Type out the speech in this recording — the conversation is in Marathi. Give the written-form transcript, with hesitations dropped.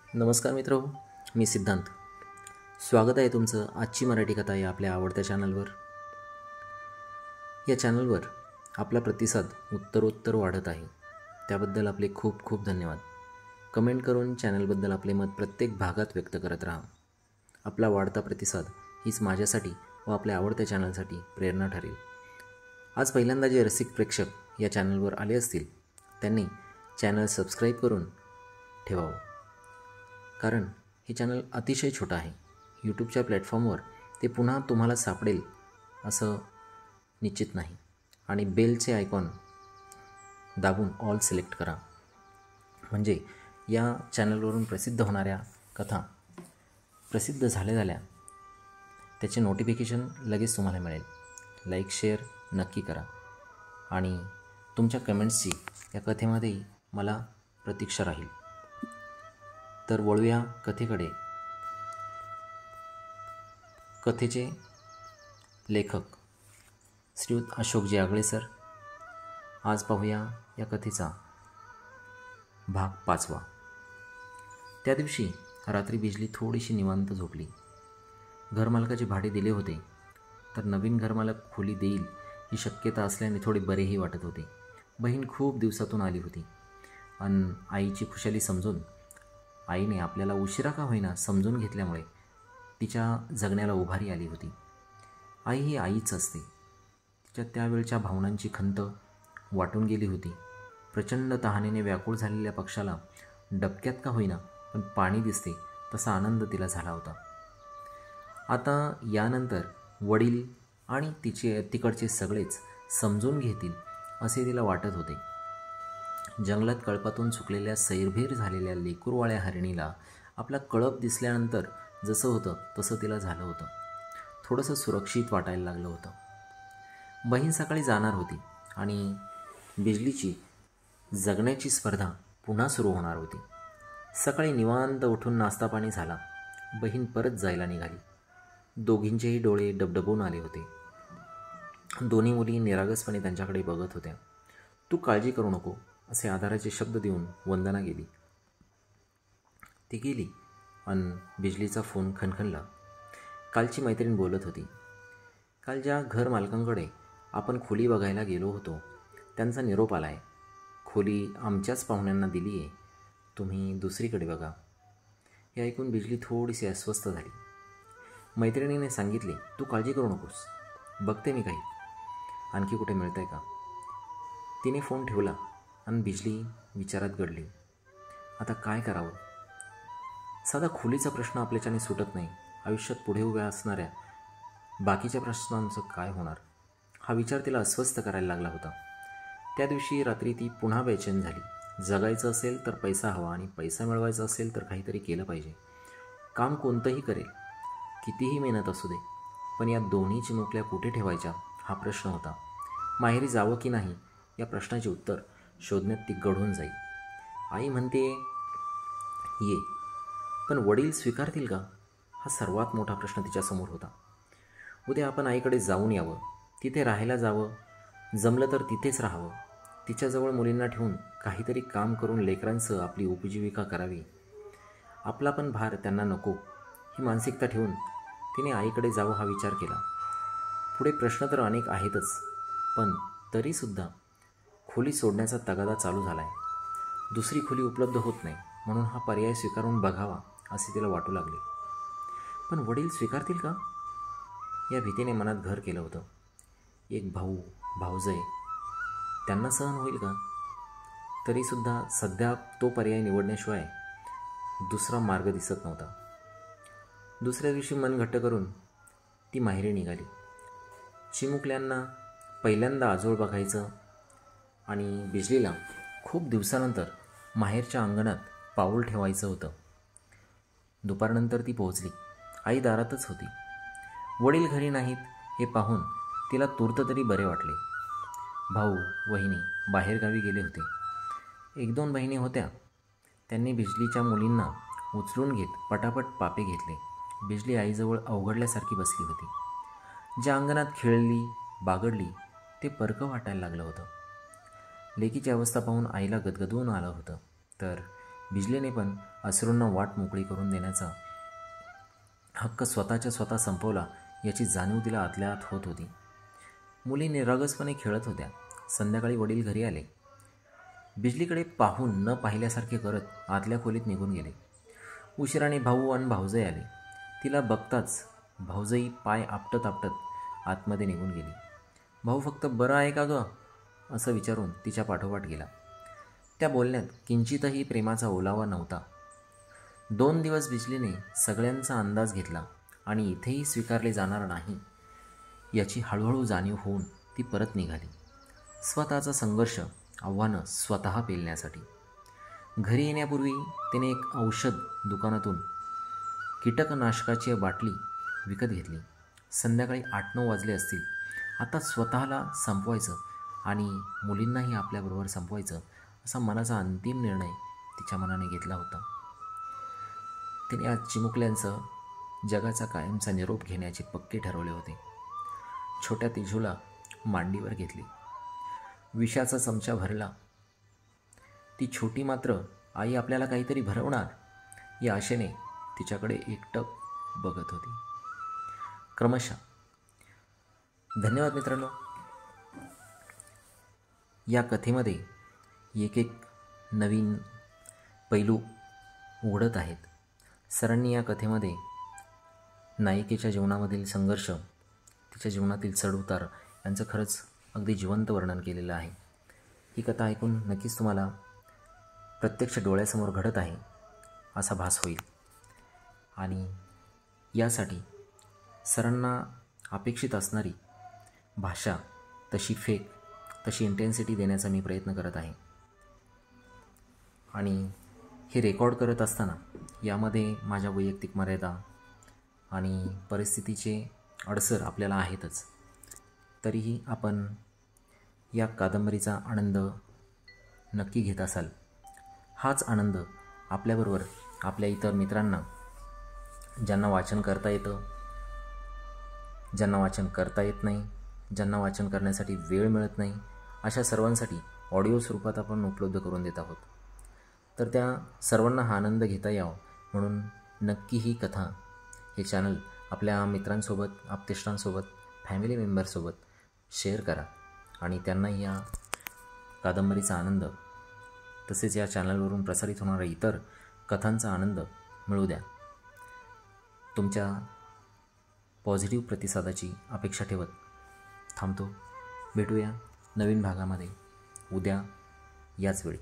नमस्कार मित्र, मी सिद्धांत. स्वागत आहे तुमचं आजची मराठी कथा या आपल्या आवडत्या चॅनलवर. या चॅनलवर आपला प्रतिसाद उत्तरोत्तर वाढत आहे, त्याबद्दल आपले खूप खूप धन्यवाद. कमेंट करून चॅनलबद्दल आपले मत प्रत्येक भागात व्यक्त करत राहा. आपला वाढता प्रतिसाद हीच माझ्यासाठी व आपल्या आवडत्या चॅनलसाठी प्रेरणा ठरेल. आज पहिल्यांदा जे रसिक प्रेक्षक या चॅनलवर आले असतील त्यांनी चॅनल सबस्क्राईब करून ठेवावं, कारण हे चॅनल अतिशय छोटं आहे. यूट्यूबच्या प्लॅटफॉर्मवर ते पुन्हा तुम्हाला सापडेल असं निश्चित नाही. आणि बेलचे आयकॉन दाबून ऑल सिलेक्ट करा, म्हणजे या चॅनलवरून प्रसिद्ध होणाऱ्या कथा प्रसिद्ध झाल्या त्याचे नोटिफिकेशन लगेच तुम्हाला मिळेल. लाईक शेअर नक्की करा आणि तुमच्या कमेंट्सची या कथेमध्ये मला प्रतीक्षा राहील. तर वळूया कथेकडे. कथेचे लेखक श्रीयुत अशोकजी आगळे सर. आज पाहूया या कथेचा भाग 5. त्या दिवशी रात्री बिजली थोडीशी निवांत झोपली. घरमालकाचे भाडे दिले होते, तर नवीन घरमालक खोली देईल ही शक्यता असल्याने थोडे बरेही वाटत होते. बहीण खूप दिवसातून आली होती आणि आईची खुशाली समजून आईने आपल्याला उशिरा का होईना समजून घेतल्यामुळे तिच्या जगण्याला उभारी आली होती. आई ही आईच असते. तिच्या त्यावेळच्या भावनांची खंत वाटून गेली होती. प्रचंड तहानेने व्याकुळ झालेल्या पक्षाला डबक्यात का होईना पण पाणी दिसते तसा आनंद तिला झाला होता. आता यानंतर वडील आणि तिकडचे सगळेच समजून घेतील असे तिला वाटत होते. जंगलात कळपातून चुकलेल्या सैरभैर झालेल्या लेकूरवाळ्या हरिणीला आपला कळप दिसल्यानंतर जसं होतं तसं तिला झालं होतं. थोडंसं सुरक्षित वाटायला लागलं होतं. बहीण सकाळी जाणार होती आणि बिजलीची जगण्याची स्पर्धा पुन्हा सुरू होणार होती. सकाळी निवांत उठून नाश्ता पाणी झाला. बहीण परत जायला निघाली. दोघींचेही डोळे डबडबून आले होते. दोन्ही मुली निरागसपणे त्यांच्याकडे बघत होत्या. तू काळजी करू नको असे आधाराचे शब्द देऊन वंदना गेली. ती गेली आणि बिजलीचा फोन खणखणला. कालची मैत्रीण बोलत होती. काल ज्या घर मालकांकडे आपण खोली बघायला गेलो होतो त्यांचा निरोप आला आहे. खोली आमच्याच पाहुण्यांना दिली आहे, तुम्ही दुसरीकडे बघा. हे ऐकून बिजली थोडीशी अस्वस्थ झाली. मैत्रिणीने सांगितले, तू काळजी करू नकोस, बघते मी काही आणखी कुठे मिळतं आहे का. तिने फोन ठेवला आणि बिजली विचारात गडली. आता काय करावं. साधा खोलीचा प्रश्न आपल्याच्याने सुटत नाही. आयुष्यात पुढे उभ्या असणाऱ्या बाकीच्या प्रश्नांचं काय होणार, हा विचार तिला अस्वस्थ करायला लागला होता. त्या दिवशी रात्री ती पुन्हा बेचैन झाली. जगायचं असेल तर पैसा हवा आणि पैसा मिळवायचा असेल तर काहीतरी केलं पाहिजे. काम कोणतंही करेल, कितीही मेहनत असू दे, पण या दोन्ही चिमुकल्या कुठे ठेवायच्या हा प्रश्न होता. माहेरी जावं की नाही या प्रश्नाचे उत्तर शोधण्यात ती गढून जाईल. आई म्हणते ये, पण वडील स्वीकारतील का हा सर्वात मोठा प्रश्न तिच्यासमोर होता. उद्या आपण आईकडे जाऊन यावं, तिथे राहायला जावं, जमलं तर तिथेच राहावं, तिच्याजवळ मुलींना ठेवून काहीतरी काम करून लेकरांसह आपली उपजीविका करावी. आपला पण भार त्यांना नको ही मानसिकता ठेवून तिने आईकडे जावं हा विचार केला. पुढे प्रश्न तर अनेक आहेतच, पण तरीसुद्धा खोली सोडण्याचा तगादा चालू झाला आहे. दुसरी खोली उपलब्ध होत नाही म्हणून हा पर्याय स्वीकारून बघावा असे तिला वाटू लागले. पण वडील स्वीकारतील का या भीतीने मनात घर केलं होतं. एक भाऊ भाऊजय त्यांना सहन होईल का. तरीसुद्धा सध्या तो पर्याय निवडण्याशिवाय दुसरा मार्ग दिसत नव्हता. दुसऱ्या दिवशी मन घट्ट करून ती माहेरी निघाली. चिमुकल्यांना पहिल्यांदा आजोळ बघायचं आणि बिजलीला खूप दिवसानंतर माहेरच्या अंगणात पाऊल ठेवायचं होतं. दुपारनंतर ती पोहोचली. आई दारातच होती. वडील घरी नाहीत हे पाहून तिला तूर्त तरी बरे वाटले. भाऊ वहिनी बाहेरगावी गेले होते. 1-2 बहिणी होत्या. त्यांनी बिजलीच्या मुलींना उचलून घेत पटापट पापे घेतले. बिजली आईजवळ अवघडल्यासारखी बसली होती. ज्या अंगणात खेळली बागडली ते परकं वाटायला लागलं होतं. लेकीची अवस्था पाहून आईला गदगदून आलं होतं, तर बिजलीने पण अश्रूंना वाट मोकळी करून देण्याचा हक्क स्वतःच्या स्वतः संपवला याची जाणीव तिला आतल्या आत होत होती. मुली निरागसपणे खेळत होत्या. संध्याकाळी वडील घरी आले. बिजलीकडे पाहून न पाहिल्यासारखे करत आतल्या खोलीत निघून गेले. उशिराने भाऊ आणि भाऊजाई आले. तिला बघताच भाऊजाई पाय आपटत आपटत आतमध्ये निघून गेली. भाऊ फक्त बरं आहे का गं असं विचारून तिच्या पाठोपाठ गेला. त्या बोलण्यात किंचितही प्रेमाचा ओलावा नव्हता. 2 दिवस बिजलीने सगळ्यांचा अंदाज घेतला आणि इथेही स्वीकारले जाणार नाही याची हळूहळू जाणीव होऊन ती परत निघाली. स्वतःचा संघर्ष, आव्हानं स्वतः पेलण्यासाठी. घरी येण्यापूर्वी तिने एक औषध दुकानातून कीटकनाशकाची बाटली विकत घेतली. संध्याकाळी 8-9 वाजले असतील. आता स्वतःला संपवायचं आणि मुलींनाही आपल्याबरोबर संपवायचं असा मनाचा अंतिम निर्णय तिच्या मनाने घेतला होता. तिने आज चिमुकल्यांचं जगाचा कायमचा निरोप घेण्याचे पक्के ठरवले होते. छोट्या तेजूला मांडीवर घेतली. विषाचा चमचा भरला. ती छोटी मात्र आई आपल्याला काहीतरी भरवणार या आशेने तिच्याकडे एकटक बघत होती. क्रमशः. धन्यवाद मित्रांनो. या कथेमध्ये एक एक नवीन पैलू उघडत आहेत. सरांनी या कथेमध्ये नायिकेच्या जीवनामधील संघर्ष, तिच्या जीवनातील चढउतार यांचं खरंच अगदी जिवंत वर्णन केलेलं आहे. ही कथा ऐकून नक्कीच तुम्हाला प्रत्यक्ष डोळ्यासमोर घडत आहे असा भास होईल. आणि यासाठी सरांना अपेक्षित असणारी भाषा तशी फेक, तशी इंटेन्सिटी देण्याचा मी प्रयत्न करत आहे. आणि हे रेकॉर्ड करत असताना यामध्ये माझ्या वैयक्तिक मर्यादा आणि परिस्थितीचे अडसर आपल्याला आहेतच. तरीही आपण या कादंबरीचा आनंद नक्की घेत असाल. हाच आनंद आपल्याबरोबर आपल्या इतर मित्रांना, ज्यांना वाचन करता येतं, ज्यांना वाचन करता येत नाही, ज्यांना वाचन करण्यासाठी वेळ मिळत नाही, अशा सर्वांसाठी ऑडिओ स्वरूपात आपण उपलब्ध करून देत आहोत. तर त्या सर्वांना हा आनंद घेता यावा म्हणून नक्की ही कथा, हे चॅनल आपल्या मित्रांसोबत, आप्तेष्टांसोबत, फॅमिली मेंबरसोबत शेअर करा आणि त्यांनाही या कादंबरीचा आनंद, तसेच या चॅनलवरून प्रसारित होणाऱ्या इतर कथांचा आनंद मिळू द्या. तुमच्या पॉझिटिव्ह प्रतिसादाची अपेक्षा ठेवत थांबतो. भेटूया नवीन भागामध्ये उद्या याच वेळी.